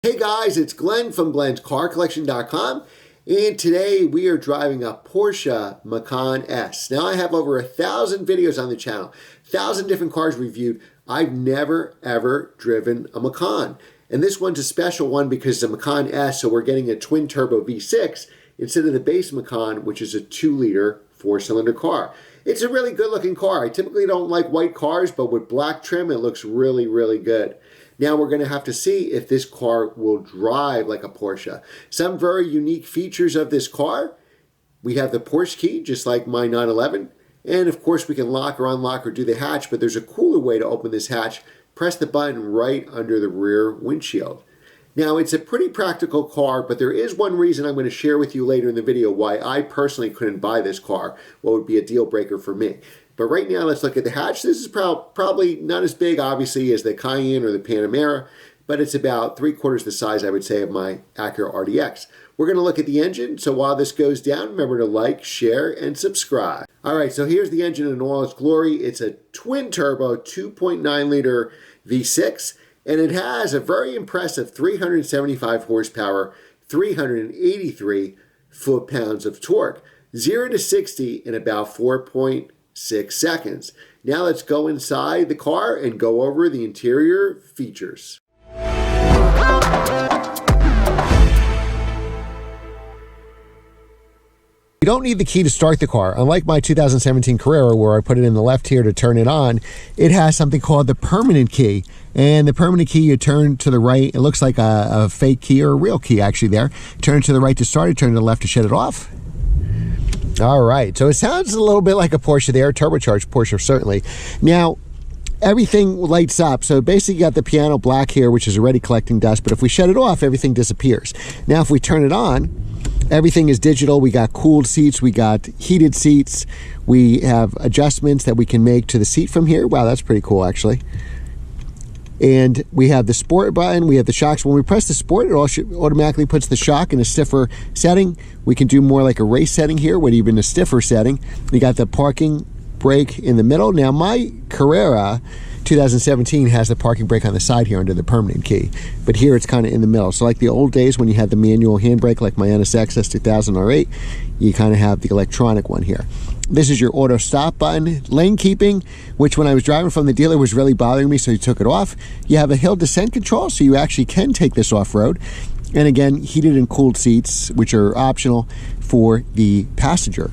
Hey guys, it's Glenn from glenscarcollection.com, and today we are driving a Porsche Macan S. Now I have over 1,000 videos on the channel, 1,000 different cars reviewed. I've never ever driven a Macan, and this one's a special one because it's a Macan S, so we're getting a twin turbo V6 instead of the base Macan, which is a 2-liter 4-cylinder car. It's a really good looking car. I typically don't like white cars, but with black trim it looks really, really good. Now we're going to have to see if this car will drive like a Porsche. Some very unique features of this car. We have the Porsche key, just like my 911. And of course we can lock or unlock or do the hatch, but there's a cooler way to open this hatch. Press the button right under the rear windshield. Now it's a pretty practical car, but there is one reason I'm going to share with you later in the video why I personally couldn't buy this car, what would be a deal breaker for me. But right now, let's look at the hatch. This is probably not as big, obviously, as the Cayenne or the Panamera, but it's about 3/4 the size, I would say, of my Acura RDX. We're going to look at the engine, so while this goes down, remember to like, share, and subscribe. All right, so here's the engine in all its glory. It's a twin-turbo 2.9-liter V6, and it has a very impressive 375 horsepower, 383 foot-pounds of torque. 0 to 60 in about 4.6 seconds. Now let's go inside the car and go over the interior features. You don't need the key to start the car. Unlike my 2017 Carrera, where I put it in the left here to turn it on, it has something called the permanent key. And the permanent key, you turn to the right. It looks like a fake key or a real key actually there. Turn to the right to start it, turn to the left to shut it off. All right, so it sounds a little bit like a Porsche there, turbocharged Porsche certainly. Now, everything lights up. So basically you got the piano black here, which is already collecting dust, but if we shut it off, everything disappears. Now, if we turn it on, everything is digital. We got cooled seats, we got heated seats, we have adjustments that we can make to the seat from here. Wow, that's pretty cool actually. And we have the sport button, we have the shocks. When we press the sport, it automatically puts the shock in a stiffer setting. We can do more like a race setting here with even a stiffer setting. We got the parking brake in the middle. Now my Carrera 2017 has the parking brake on the side here under the permanent key, but here it's kind of in the middle. So like the old days when you had the manual handbrake like my NSX S2000 R8, you kind of have the electronic one here. This is your auto stop button. Lane keeping, which when I was driving from the dealer was really bothering me, so you took it off. You have a hill descent control, so you actually can take this off-road. And again, heated and cooled seats, which are optional for the passenger.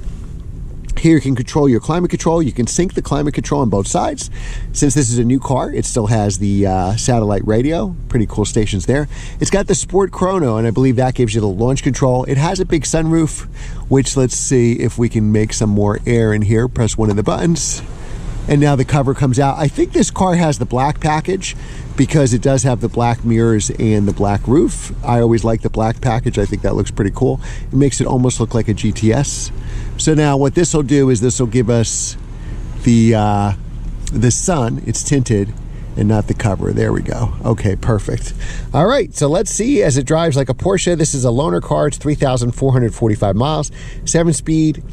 Here you can control your climate control. You can sync the climate control on both sides. Since this is a new car, it still has the satellite radio. Pretty cool stations there. It's got the Sport Chrono, and I believe that gives you the launch control. It has a big sunroof, which let's see if we can make some more air in here. Press one of the buttons, and now the cover comes out. I think this car has the black package because it does have the black mirrors and the black roof. I always like the black package. I think that looks pretty cool. It makes it almost look like a GTS. So now what this will do is this will give us the sun. It's tinted and not the cover. There we go. Okay, perfect. All right, so let's see as it drives like a Porsche. This is a loaner car. It's 3,445 miles, 7-speed,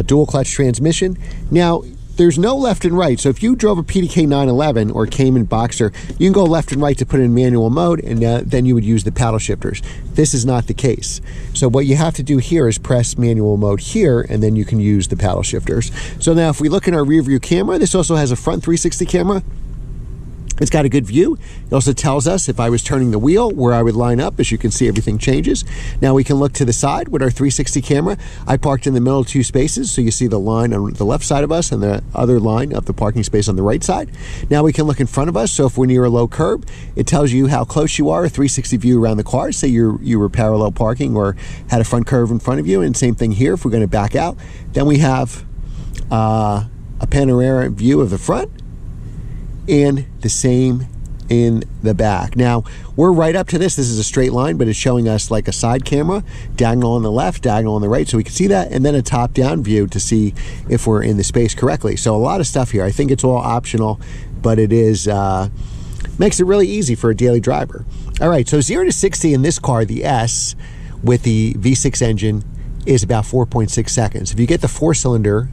dual clutch transmission. Now, there's no left and right. So if you drove a PDK 911 or Cayman Boxer, you can go left and right to put it in manual mode, and then you would use the paddle shifters. This is not the case. So what you have to do here is press manual mode here, and then you can use the paddle shifters. So now if we look in our rear view camera, this also has a front 360 camera. It's got a good view. It also tells us if I was turning the wheel where I would line up. As you can see, everything changes. Now we can look to the side with our 360 camera. I parked in the middle of 2 spaces, so you see the line on the left side of us and the other line of the parking space on the right side. Now we can look in front of us, so if we're near a low curb, it tells you how close you are, a 360 view around the car. Say you were parallel parking or had a front curve in front of you, and same thing here if we're going to back out. Then we have a panoramic view of the front, and the same in the back. Now we're right up to this. This is a straight line, but it's showing us like a side camera, diagonal on the left, diagonal on the right, so we can see that, and then a top-down view to see if we're in the space correctly. So a lot of stuff here. I think it's all optional, but it is makes it really easy for a daily driver. All right, so 0 to 60 in this car, the S with the V6 engine, is about 4.6 seconds. If you get the 4-cylinder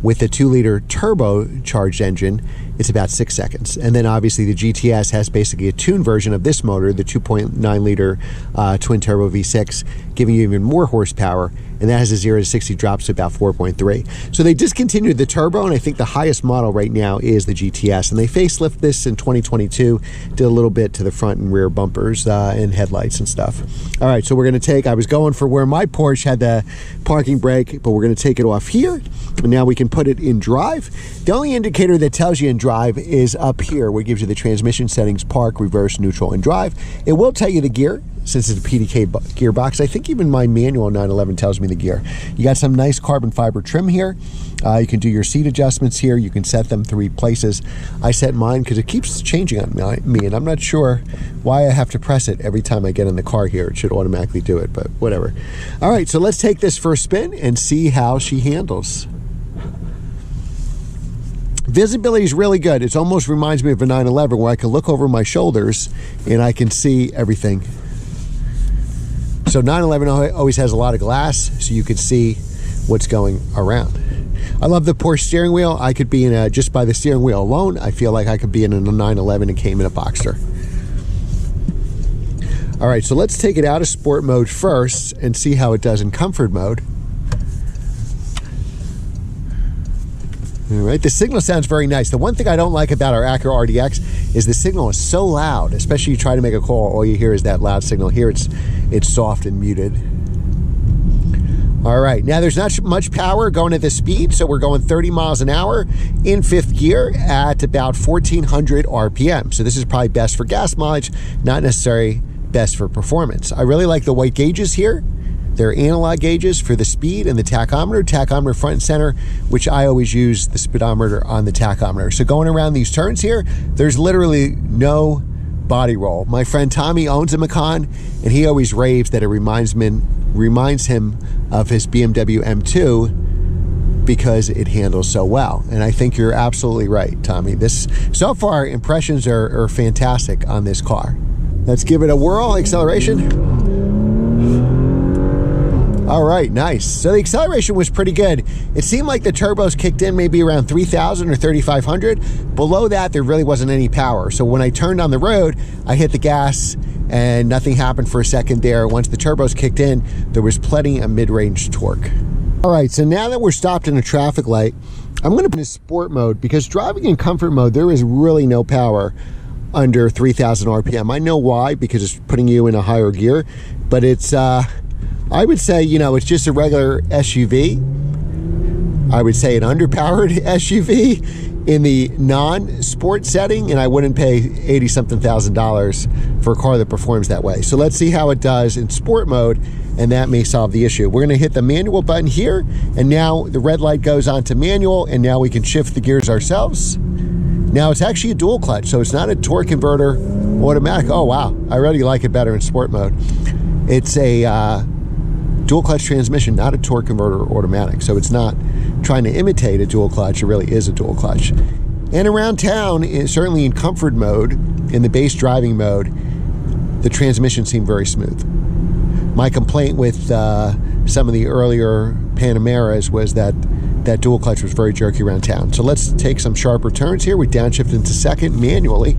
with the 2-liter turbocharged engine, it's about 6 seconds. And then obviously the GTS has basically a tuned version of this motor, the 2.9 liter twin turbo V6, giving you even more horsepower, and that has a 0 to 60 drops to about 4.3. So they discontinued the turbo, and I think the highest model right now is the GTS, and they facelifted this in 2022, did a little bit to the front and rear bumpers and headlights and stuff. All right, so we're going to take, I was going for where my Porsche had the parking brake, but we're going to take it off here, and now we can put it in drive. The only indicator that tells you in drive is up here, where it gives you the transmission settings, park, reverse, neutral, and drive. It will tell you the gear, since it's a PDK gearbox. I think even my manual 911 tells me the gear. You got some nice carbon fiber trim here. You can do your seat adjustments here. You can set them 3 places. I set mine because it keeps changing on me, and I'm not sure why I have to press it every time I get in the car here. It should automatically do it, but whatever. All right, so let's take this for a spin and see how she handles. Visibility is really good. It almost reminds me of a 911 where I can look over my shoulders and I can see everything. So 911 always has a lot of glass, so you can see what's going around. I love the Porsche steering wheel. I could be in a, just by the steering wheel alone, I feel like I could be in a 911 and came in a Boxster. All right, so let's take it out of sport mode first and see how it does in comfort mode. All right, the signal sounds very nice. The one thing I don't like about our Acura RDX is the signal is so loud, especially you try to make a call, all you hear is that loud signal. Here it's soft and muted. All right, now there's not much power going at this speed, so we're going 30 miles an hour in 5th gear at about 1400 RPM. So this is probably best for gas mileage, not necessarily best for performance. I really like the white gauges here. They're analog gauges for the speed and the tachometer front and center, which I always use the speedometer on the tachometer. So going around these turns here, there's literally no body roll. My friend Tommy owns a Macan, and he always raves that it reminds him of his BMW M2 because it handles so well. And I think you're absolutely right, Tommy. So far, impressions are fantastic on this car. Let's give it a whirl. Acceleration. All right, nice. So the acceleration was pretty good. It seemed like the turbos kicked in maybe around 3,000 or 3,500. Below that, there really wasn't any power. So when I turned on the road, I hit the gas and nothing happened for a second there. Once the turbos kicked in, there was plenty of mid-range torque. All right, so now that we're stopped in a traffic light, I'm gonna put in sport mode because driving in comfort mode, there is really no power under 3,000 RPM. I know why, because it's putting you in a higher gear, but it's, I would say, you know, it's just a regular SUV. I would say an underpowered SUV in the non-sport setting, and I wouldn't pay $80-something thousand for a car that performs that way. So let's see how it does in sport mode, and that may solve the issue. We're gonna hit the manual button here, and now the red light goes on to manual, and now we can shift the gears ourselves. Now it's actually a dual clutch, so it's not a torque converter automatic. Oh wow, I already like it better in sport mode. It's a dual clutch transmission, not a torque converter automatic. So it's not trying to imitate a dual clutch, it really is a dual clutch. And around town, certainly in comfort mode, in the base driving mode, the transmission seemed very smooth. My complaint with some of the earlier Panameras was that dual clutch was very jerky around town. So let's take some sharper turns here. We downshift into second manually.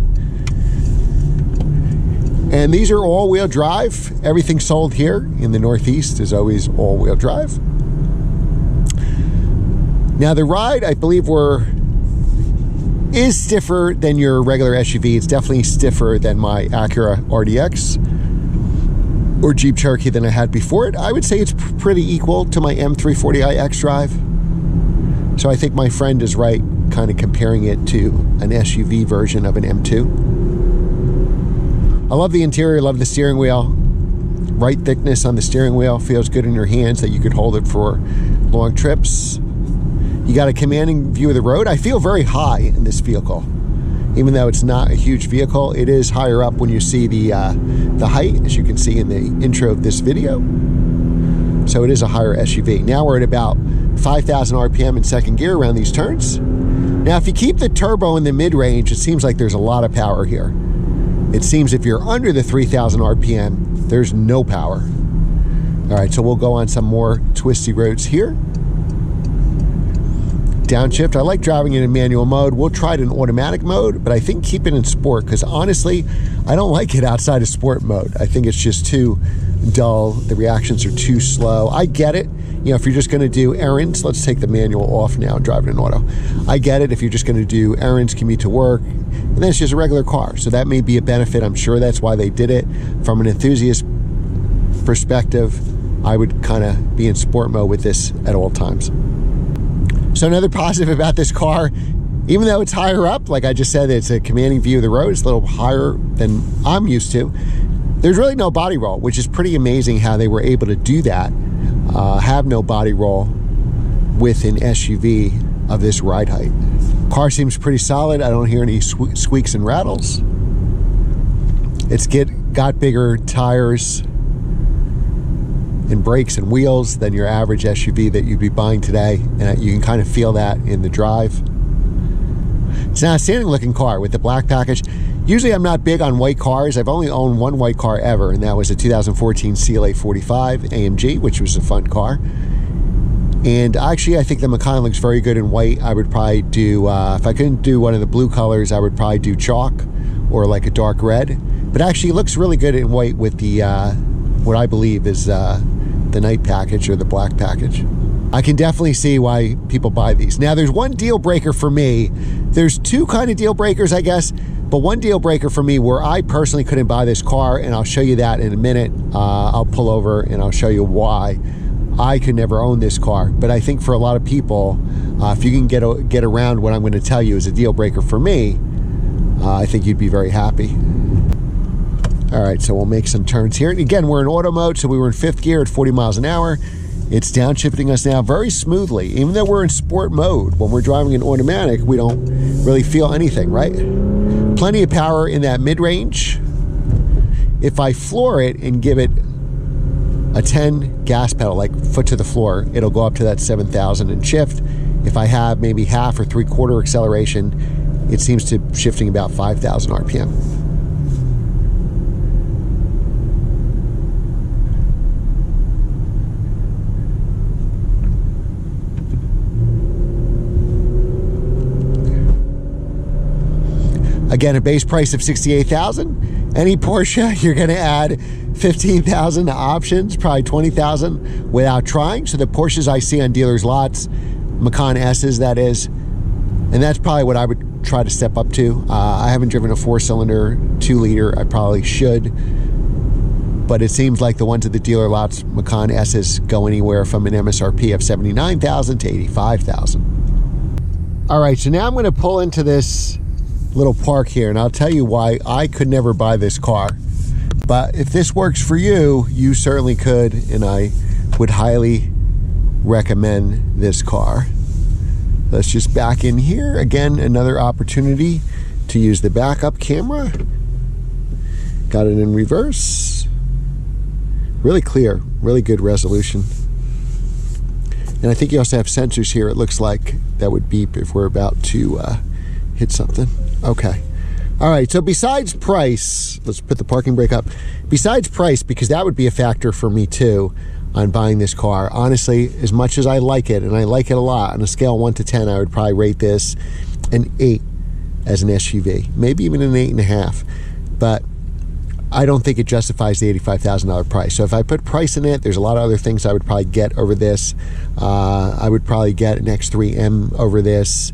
And these are all-wheel drive. Everything sold here in the Northeast is always all-wheel drive. Now the ride, I believe, is stiffer than your regular SUV. It's definitely stiffer than my Acura RDX or Jeep Cherokee than I had before it. I would say it's pretty equal to my M340i xDrive. So I think my friend is right, kind of comparing it to an SUV version of an M2. I love the interior, love the steering wheel. Right thickness on the steering wheel, feels good in your hands that you could hold it for long trips. You got a commanding view of the road. I feel very high in this vehicle. Even though it's not a huge vehicle, it is higher up when you see the height, as you can see in the intro of this video. So it is a higher SUV. Now we're at about 5,000 RPM in second gear around these turns. Now if you keep the turbo in the mid-range, it seems like there's a lot of power here. It seems if you're under the 3,000 RPM, there's no power. All right, so we'll go on some more twisty roads here. downshift. I like driving it in manual mode. We'll try it in automatic mode, but I think keep it in sport, because honestly, I don't like it outside of sport mode. I think it's just too dull. The reactions are too slow. I get it. You know, if you're just going to do errands, let's take the manual off now and drive it in auto. I get it if you're just going to do errands, commute to work, and then it's just a regular car. So that may be a benefit. I'm sure that's why they did it. From an enthusiast perspective, I would kind of be in sport mode with this at all times. So another positive about this car, even though it's higher up, like I just said, it's a commanding view of the road. It's a little higher than I'm used to. There's really no body roll, which is pretty amazing how they were able to do that. Have no body roll with an SUV of this ride height. Car seems pretty solid. I don't hear any squeaks and rattles. It's got bigger tires and brakes and wheels than your average SUV that you'd be buying today, and you can kind of feel that in the drive. It's an outstanding looking car with the black package. Usually I'm not big on white cars. I've only owned one white car ever, and that was a 2014 CLA 45 AMG, which was a fun car. And actually, I think the Macan looks very good in white. I would probably do, if I couldn't do one of the blue colors, I would probably do chalk or like a dark red. But actually, it looks really good in white with the, what I believe is the night package or the black package. I can definitely see why people buy these. Now, there's one deal breaker for me. There's two kind of deal breakers, I guess, but one deal breaker for me where I personally couldn't buy this car, and I'll show you that in a minute. I'll pull over and I'll show you why I could never own this car. But I think for a lot of people, if you can get around what I'm going to tell you is a deal breaker for me, I think you'd be very happy. All right, so we'll make some turns here. And again, we're in auto mode, so we were in 5th gear at 40 miles an hour. It's downshifting us now very smoothly. Even though we're in sport mode, when we're driving in automatic, we don't really feel anything, right? Plenty of power in that mid-range. If I floor it and give it a 10 gas pedal, like foot to the floor, it'll go up to that 7,000 and shift. If I have maybe half or 3/4 acceleration, it seems to shifting about 5,000 RPM. Again, a base price of $68,000. Any Porsche, you're going to add $15,000 to options, probably $20,000 without trying. So the Porsches I see on dealers' lots, Macan S's that is, and that's probably what I would try to step up to. I haven't driven a 4-cylinder 2-liter. I probably should, but it seems like the ones at the dealer lots, Macan S's, go anywhere from an MSRP of $79,000 to $85,000. All right, so now I'm going to pull into this little park here, and I'll tell you why I could never buy this car. But if this works for you, you certainly could, and I would highly recommend this car. Let's just back in here. Again, another opportunity to use the backup camera. Got it in reverse. Really clear, really good resolution. And I think you also have sensors here, it looks like, that would beep if we're about to hit something. Okay. All right, so besides price, let's put the parking brake up. Besides price, because that would be a factor for me too on buying this car. Honestly, as much as I like it, and I like it a lot, on a scale of 1 to 10, I would probably rate this an 8 as an SUV, maybe even an 8.5. But I don't think it justifies the $85,000 price. So if I put price in it, there's a lot of other things I would probably get over this. I would probably get an X3M over this.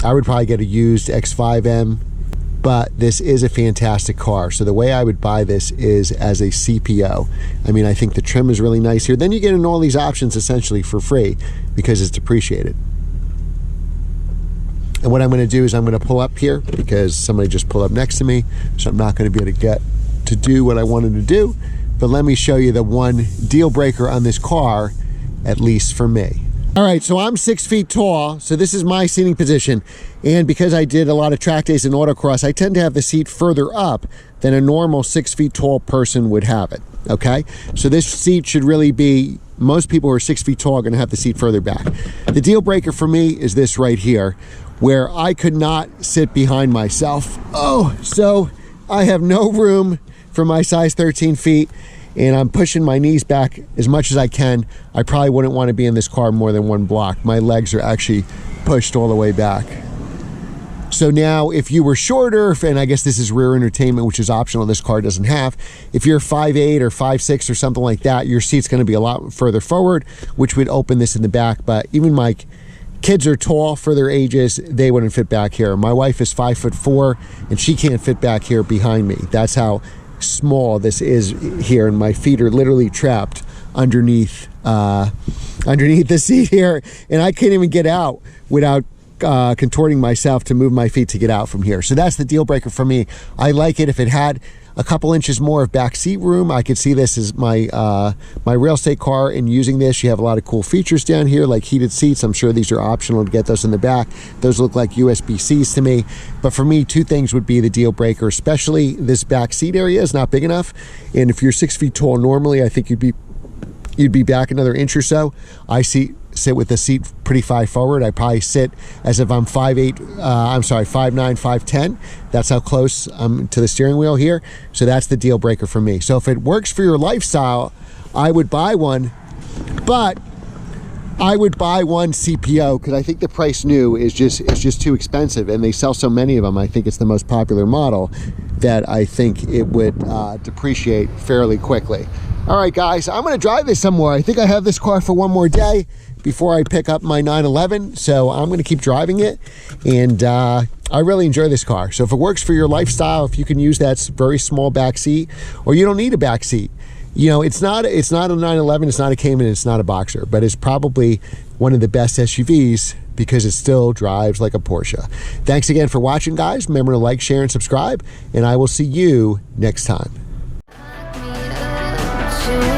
I would probably get a used X5M, but this is a fantastic car. So the way I would buy this is as a CPO. I mean, I think the trim is really nice here. Then you get in all these options essentially for free because it's depreciated. And what I'm going to do is I'm going to pull up here because somebody just pulled up next to me, so I'm not going to be able to get to do what I wanted to do. But let me show you the one deal breaker on this car, at least for me. All right, so I'm 6 feet tall, so this is my seating position. And because I did a lot of track days in autocross, I tend to have the seat further up than a normal 6 feet tall person would have it, okay? So this seat should really be, most people who are 6 feet tall are gonna have the seat further back. The deal breaker for me is this right here, where I could not sit behind myself. Oh, so I have no room for my size 13 feet. and I'm pushing my knees back as much as I can, I probably wouldn't want to be in this car more than one block. My legs are actually pushed all the way back. So now if you were shorter, and I guess this is rear entertainment, which is optional, this car doesn't have, if you're 5'8" or 5'6" or something like that, your seat's going to be a lot further forward, which would open this in the back. But even my kids are tall for their ages, they wouldn't fit back here. My wife is 5'4", and she can't fit back here behind me. That's how small this is here, and my feet are literally trapped underneath the seat here, and I can't even get out without contorting myself to move my feet to get out from here. So that's the deal breaker for me. I like it if it had a couple inches more of back seat room. I could see this as my my real estate car, and using this, you have a lot of cool features down here, like heated seats. I'm sure these are optional to get those in the back. Those look like USB-Cs to me. But for me, two things would be the deal breaker, especially this back seat area is not big enough. And if you're 6 feet tall normally, I think you'd be back another inch or so. I sit with the seat pretty far forward. I probably sit as if I'm 5'9", 5'10". That's how close I'm to the steering wheel here. So that's the deal breaker for me. So if it works for your lifestyle, I would buy one, but I would buy one CPO because I think the price new is just too expensive, and they sell so many of them. I think it's the most popular model that I think it would depreciate fairly quickly. All right, guys, I'm going to drive this somewhere. I think I have this car for one more day before I pick up my 911, so I'm going to keep driving it, and I really enjoy this car. So if it works for your lifestyle, if you can use that very small back seat, or you don't need a back seat, you know, it's not a 911, it's not a Cayman, it's not a Boxer, but it's probably one of the best SUVs because it still drives like a Porsche. Thanks again for watching, guys. Remember to like, share, and subscribe, and I will see you next time. To